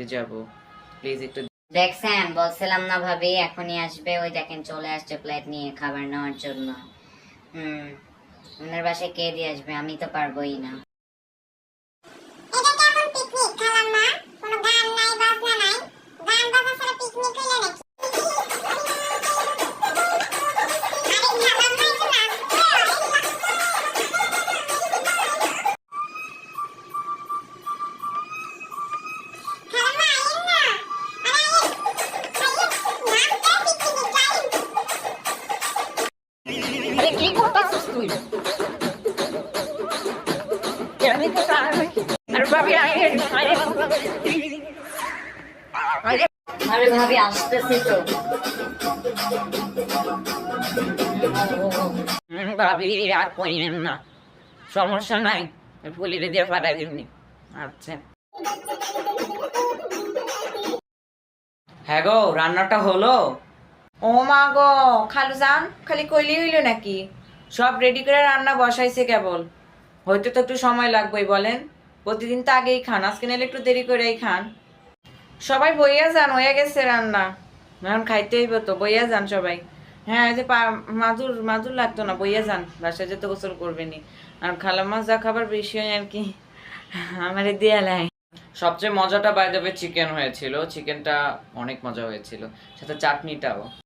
বাইরে যাব, প্লিজ একটু। দেখছেন, বলছিলাম না ভাবি এখনই আসবে। ওই দেখেন চলে আসছে প্লেট নিয়ে খাবার নেওয়ার জন্য। ওনার বাসায় কে দিয়ে আসবে, আমি তো পারবোই না। এটা কেমন পিকনিক খালাম্মা? কোনো গান নাই বাজনা নাই, গান বাজনা ছাড়া পিকনিক হইলো নাকি? আরে খালাম্মা একটু নাচতে হয়। খালাম্মা আইন না, আরে আইন, নাচতে পিকনিক টাইম। আরে কি করতেছিস তুই? আমি তো পারবো। আর ভাবি আরে আরে ভাবি আসতেছি তো। ভাবি আর কইলেন না, সমস্যা নাই, পুলিরে দিয়ে পাঠাই দিবনি। আচ্ছা হ্যাঁ গো, রান্নাটা হলো? ও মা গো, খালু যান খালি কইলি হইল নাকি? সব রেডি করে রান্না বসাইছে কেবল। হয়তো তো একটু সময় লাগবেই বলেন, প্রতিদিন তো আগেই খান, আজকে নাহলে একটু দেরি করেই খান। সবাই বইয়া যান, হয়ে গেছে রান্না, এখন খাইতে হইব তো, বইয়া যান সবাই। হ্যাঁ, এই যে মাদুর মাদুর লাগতো না, বইয়া যান, বাসায় যেতে গোসল করবেনি। আর খালাম্মা যা খাবার বেশি হয় আর কি আমারে দিয়া লাই। সবচেয়ে মজাটা বাই দ্য ওয়ে চিকেন হয়েছিল, চিকেনটা অনেক মজা হয়েছিল, সাথে চাটনিটাও।